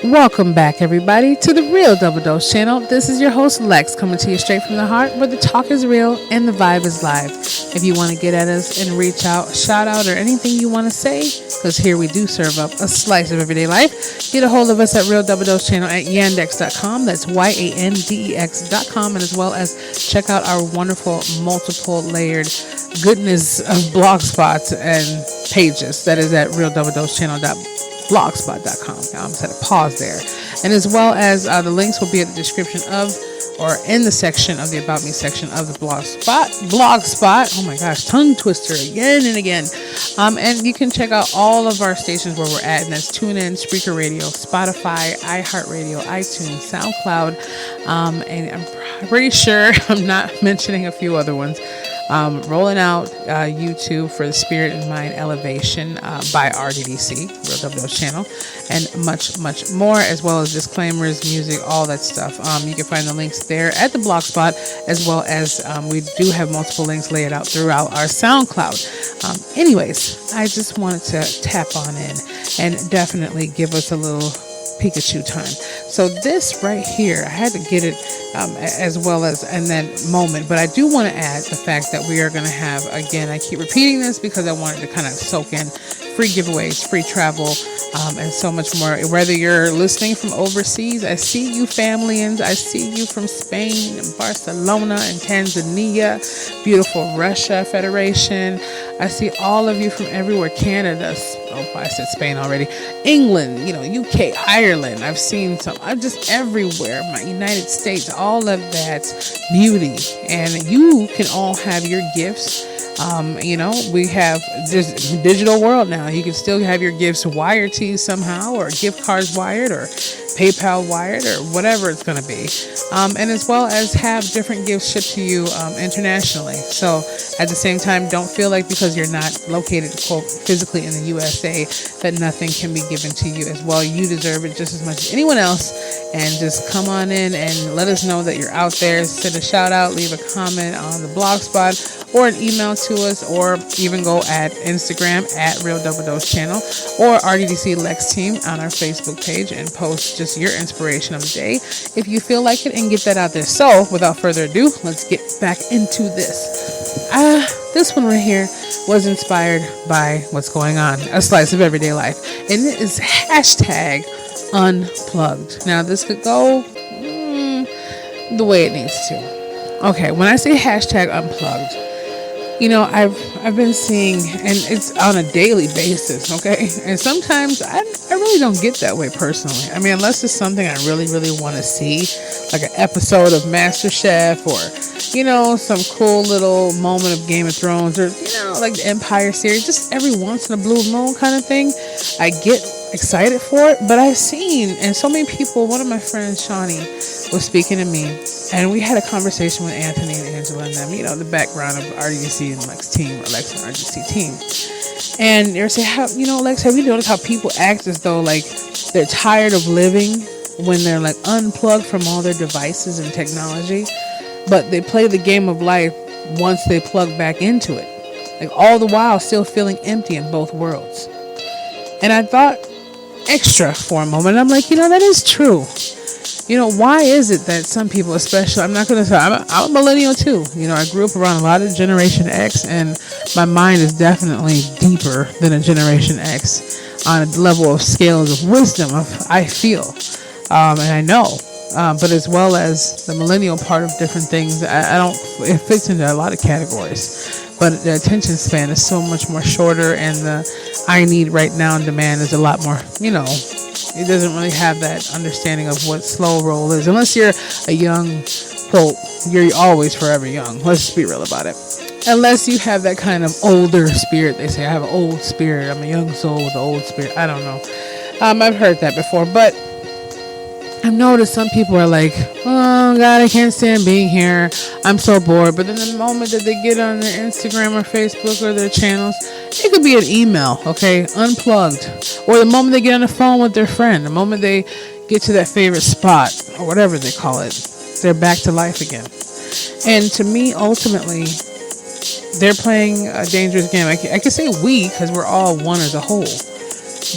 Welcome back, everybody, to the Real Double Dose channel. This is your host, Lex, coming to you straight from the heart where the talk is real and the vibe is live. If you want to get at us and reach out, shout out, or anything you want to say, because here we do serve up a slice of everyday life, get a hold of us at Real Double Dose channel at yandex.com. That's YANDEX.com. And as well as check out our wonderful multiple layered goodness of blog spots and pages. That is at realdoubledosechannel.blogspot.com. I almost had a pause there. And as well as the links will be at the description of or in the section of the About Me section of the Blogspot. Oh my gosh, tongue twister again and again. And you can check out all of our stations where we're at, and that's TuneIn, Spreaker Radio, Spotify, iHeartRadio, iTunes, SoundCloud, and I'm pretty sure I'm not mentioning a few other ones. Rolling out YouTube for the Spirit and Mind Elevation by RDDC, Real Double Dose channel, and much, much more, as well as disclaimers, music, all that stuff. You can find the links there at the Blogspot, as well as we do have multiple links laid out throughout our SoundCloud. Anyways, I just wanted to tap on in and definitely give us a little Pikachu time. So this right here, I had to get it as well as in that moment, but I do want to add the fact that we are going to have, again, I keep repeating this because I wanted to kind of soak in free giveaways, free travel, and so much more. Whether you're listening from overseas, I see you familians, I see you from Spain and Barcelona and Tanzania, beautiful Russia Federation. I see all of you from everywhere, Canada, I said Spain already, England, UK, Ireland. I've seen some, I'm just everywhere, my United States, all of that beauty. And you can all have your gifts. We have this digital world now. You can still have your gifts wired to you somehow, or gift cards wired, or PayPal wired, or whatever it's going to be. And as well as have different gifts shipped to you internationally. So at the same time, don't feel like because you're not located, quote, physically in the USA, that nothing can be given to you as well. You deserve it just as much as anyone else. And just come on in and let us know that you're out there. Send a shout out, leave a comment on the Blogspot, or an email to us, or even go at Instagram at Real Double Dose channel or RDDC Lex Team on our Facebook page and post just your inspiration of the day if you feel like it, and get that out there. So without further ado, let's get back into this. This one right here was inspired by what's going on, a slice of everyday life, and it is hashtag unplugged. Now this could go the way it needs to. Okay, when I say hashtag unplugged, I've been seeing, and it's on a daily basis, okay? And sometimes I really don't get that way personally. I mean, unless it's something I really, really want to see, like an episode of MasterChef, or, some cool little moment of Game of Thrones, or, like the Empire series, just every once in a blue moon kind of thing. I get excited for it, but I've seen, and so many people, one of my friends, Shawnee, was speaking to me, and we had a conversation with Anthony and Angela and them, the background of RDC and Lex team, or Lex and RDC team. And they were saying, Lex, have you noticed how people act as though like they're tired of living when they're like unplugged from all their devices and technology, but they play the game of life once they plug back into it, like all the while still feeling empty in both worlds. And I thought extra for a moment. I'm like, that is true. Why is it that some people, especially, I'm not going to say, I'm a millennial too. I grew up around a lot of Generation X, and my mind is definitely deeper than a Generation X on a level of scales of wisdom, I feel, and I know. But as well as the millennial part of different things, it fits into a lot of categories. But the attention span is so much more shorter, and the I need right now and demand is a lot more, it doesn't really have that understanding of what slow roll is. Unless you're a young, quote, you're always forever young. Let's just be real about it. Unless you have that kind of older spirit. They say, I have an old spirit. I'm a young soul with an old spirit. I don't know. I've heard that before, but I've noticed some people are like, oh God, I can't stand being here. I'm so bored. But then the moment that they get on their Instagram or Facebook or their channels, it could be an email, okay, unplugged. Or the moment they get on the phone with their friend, the moment they get to that favorite spot or whatever they call it, they're back to life again. And to me, ultimately, they're playing a dangerous game. I can say we, because we're all one as a whole.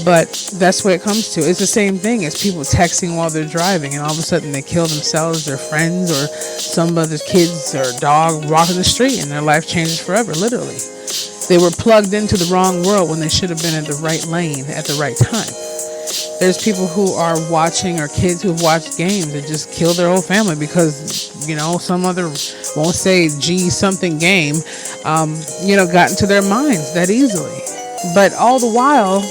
But that's what it comes to. It's the same thing as people texting while they're driving, and all of a sudden they kill themselves, their friends, or some other kids or dog walking the street, and their life changes forever, literally. They were plugged into the wrong world when they should have been in the right lane at the right time. There's people who are watching, or kids who've watched games that just kill their whole family because, some other, won't say G something game, got into their minds that easily. But all the while,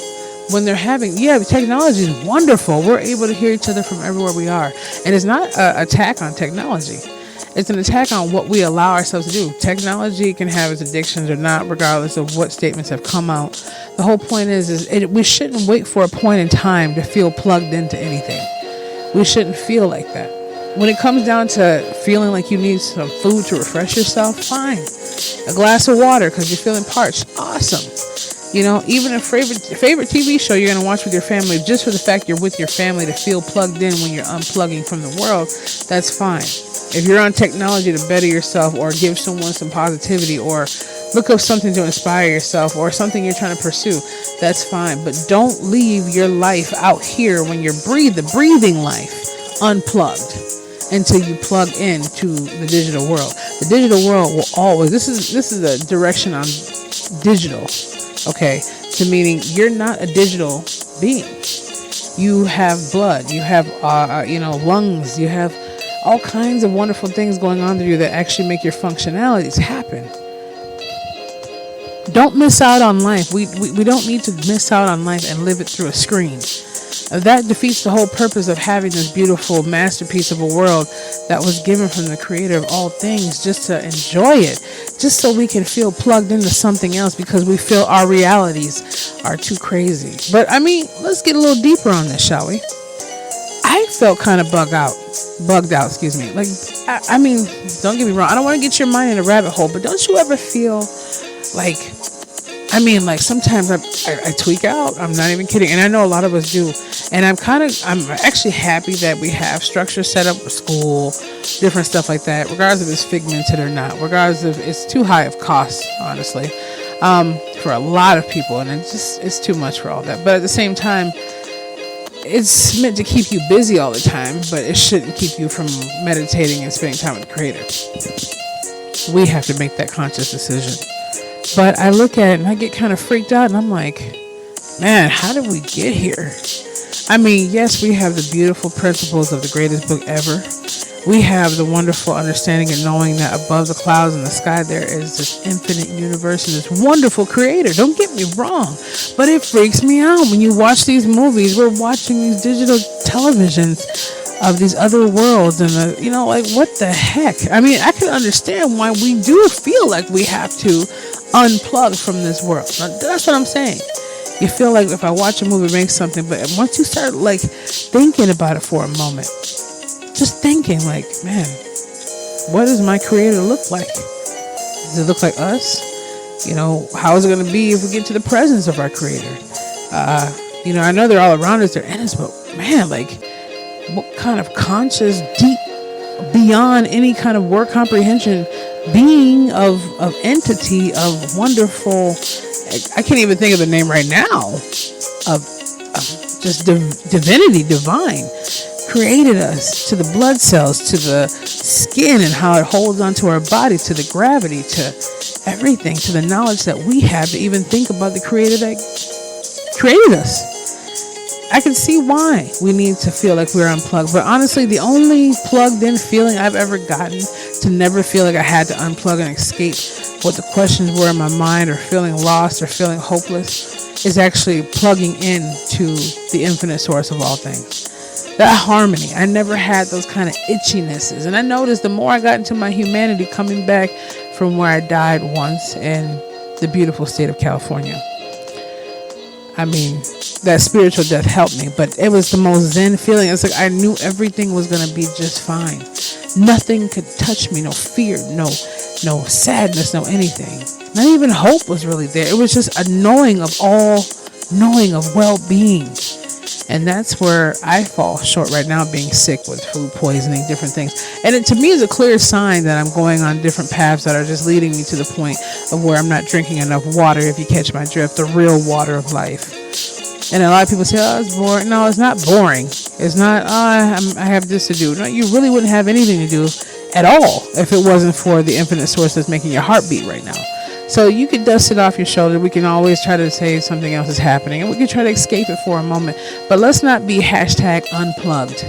when they're technology is wonderful. We're able to hear each other from everywhere we are. And it's not an attack on technology. It's an attack on what we allow ourselves to do. Technology can have its addictions or not, regardless of what statements have come out. The whole point is we shouldn't wait for a point in time to feel plugged into anything. We shouldn't feel like that. When it comes down to feeling like you need some food to refresh yourself, fine. A glass of water because you're feeling parched, awesome. Even a favorite TV show you're going to watch with your family, just for the fact you're with your family to feel plugged in when you're unplugging from the world, that's fine. If you're on technology to better yourself or give someone some positivity or look up something to inspire yourself or something you're trying to pursue, that's fine. But don't leave your life out here when you're breathing life unplugged until you plug into the digital world. The digital world will always, this is a direction on digital. Okay, to meaning you're not a digital being. You have blood, you have lungs, you have all kinds of wonderful things going on to you that actually make your functionalities happen. Don't miss out on life. We don't need to miss out on life and live it through a screen. That defeats the whole purpose of having this beautiful masterpiece of a world that was given from the creator of all things, just to enjoy it, just so we can feel plugged into something else because we feel our realities are too crazy. But let's get a little deeper on this, shall we? I felt kind of bugged out, Like, don't get me wrong. I don't want to get your mind in a rabbit hole, but don't you ever feel like, sometimes I tweak out. I'm not even kidding. And I know a lot of us do. And I'm actually happy that we have structure set up with school, different stuff like that, regardless if it's figmented or not, regardless if it's too high of cost, honestly, for a lot of people. And it's too much for all that. But at the same time, it's meant to keep you busy all the time, but it shouldn't keep you from meditating and spending time with the creator. We have to make that conscious decision. But I look at it and I get kind of freaked out, and I'm like, man, how did we get here? Yes, we have the beautiful principles of the greatest book ever. We have the wonderful understanding and knowing that above the clouds and the sky there is this infinite universe and this wonderful creator. Don't get me wrong, but it freaks me out when you watch these movies. We're watching these digital televisions of these other worlds and what the heck? I can understand why we do feel like we have to unplug from this world. Now, that's what I'm saying. You feel like if I watch a movie, it makes something, but once you start thinking about it for a moment, just thinking man, what does my creator look like? Does it look like us? How is it going to be if we get to the presence of our creator? I know they're all around us, they're in us, but man, what kind of conscious, deep, beyond any kind of word comprehension being of entity of wonderful, I can't even think of the name right now, of just divinity, divine, created us, to the blood cells, to the skin and how it holds onto our body, to the gravity, to everything, to the knowledge that we have to even think about the creator that created us. I can see why we need to feel like we're unplugged, but honestly, the only plugged in feeling I've ever gotten to never feel like I had to unplug and escape what the questions were in my mind, or feeling lost or feeling hopeless, is actually plugging into the infinite source of all things. That harmony. I never had those kind of itchinesses. And I noticed the more I got into my humanity, coming back from where I died once in the beautiful state of California. That spiritual death helped me, but it was the most zen feeling. It's like I knew everything was going to be just fine. Nothing could touch me. No fear, no sadness, no anything. Not even hope was really there. It was just a knowing of well-being. And that's where I fall short right now, being sick with food poisoning, different things. And it, to me, is a clear sign that I'm going on different paths that are just leading me to the point of where I'm not drinking enough water, if you catch my drift, the real water of life. And a lot of people say, oh, it's boring. No, it's not boring. It's not, I have this to do. No, you really wouldn't have anything to do at all if it wasn't for the infinite source that's making your heart beat right now. So you can dust it off your shoulder. We can always try to say something else is happening, and we can try to escape it for a moment. But let's not be #unplugged.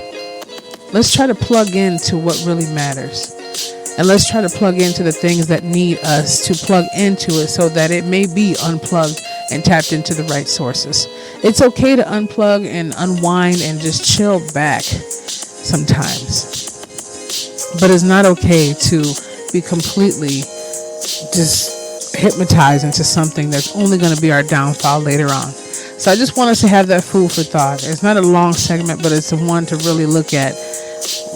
Let's try to plug into what really matters. And let's try to plug into the things that need us to plug into it so that it may be unplugged and tapped into the right sources. It's okay to unplug and unwind and just chill back sometimes. But it's not okay to be completely just hypnotized into something that's only going to be our downfall later on. So I just want us to have that food for thought. It's not a long segment, but it's the one to really look at.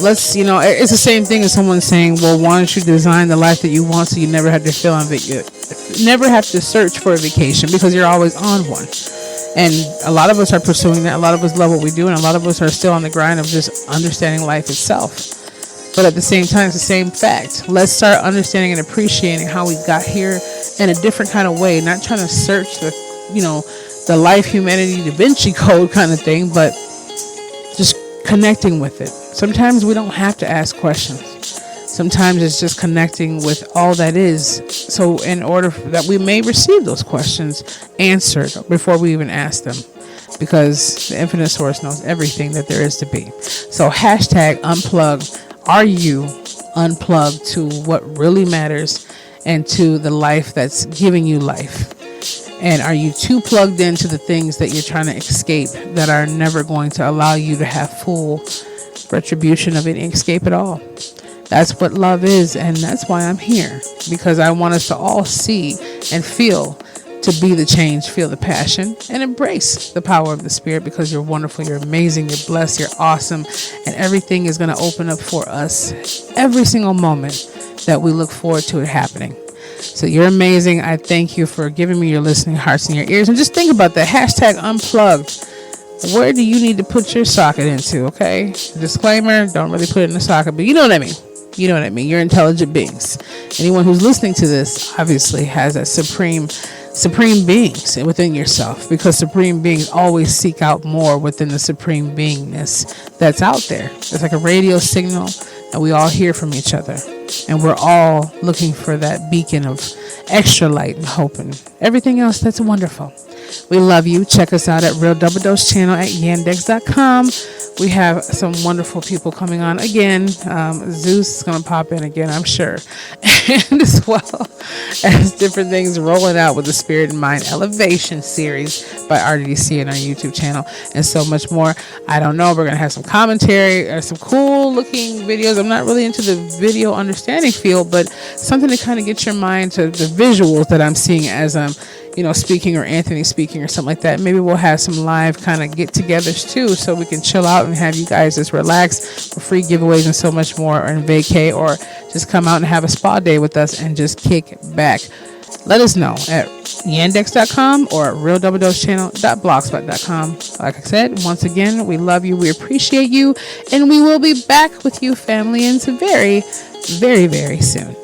It's the same thing as someone saying, well, why don't you design the life that you want so you never have to feel on never have to search for a vacation because you're always on one. And a lot of us are pursuing that. A lot of us love what we do, and a lot of us are still on the grind of just understanding life itself. But at the same time, it's the same fact. Let's start understanding and appreciating how we got here in a different kind of way, not trying to search the life, humanity, Da Vinci Code kind of thing, but just connecting with it. Sometimes we don't have to ask questions. Sometimes it's just connecting with all that is. So in order that we may receive those questions answered before we even ask them, because the infinite source knows everything that there is to be. So #unplug. Are you unplugged to what really matters and to the life that's giving you life? And are you too plugged into the things that you're trying to escape that are never going to allow you to have full retribution of any escape at all? That's what love is, and that's why I'm here, because I want us to all see and feel, to be the change, feel the passion, and embrace the power of the spirit, because you're wonderful, you're amazing, you're blessed, you're awesome, and everything is going to open up for us every single moment that we look forward to it happening. So you're amazing. I thank you for giving me your listening hearts and your ears. And just think about that. #unplugged. Where do you need to put your socket into? Okay. Disclaimer, don't really put it in the socket, but you know what I mean. You know what I mean. You're intelligent beings. Anyone who's listening to this obviously has that supreme beings within yourself, because supreme beings always seek out more within the supreme beingness that's out there. It's like a radio signal, and we all hear from each other, and we're all looking for that beacon of extra light and hope and everything else that's wonderful. We love you. Check us out at Real Double Dose channel at yandex.com. We have some wonderful people coming on again. Zeus is going to pop in again, I'm sure. And as well as different things rolling out with the Spirit and Mind Elevation series by RDC and our YouTube channel, and so much more. I don't know. We're going to have some commentary or some cool looking videos. I'm not really into the video understanding field, but something to kind of get your mind to the visuals that I'm seeing as I'm speaking, or Anthony speaking, or something like that. Maybe we'll have some live kind of get-togethers too, so we can chill out and have you guys just relax for free giveaways and so much more, or in vacay, or just come out and have a spa day with us and just kick back. Let us know at yandex.com or realdoubledosechannel.blogspot.com. Like I said, once again, we love you, we appreciate you, and we will be back with you, family, into very, very, very soon.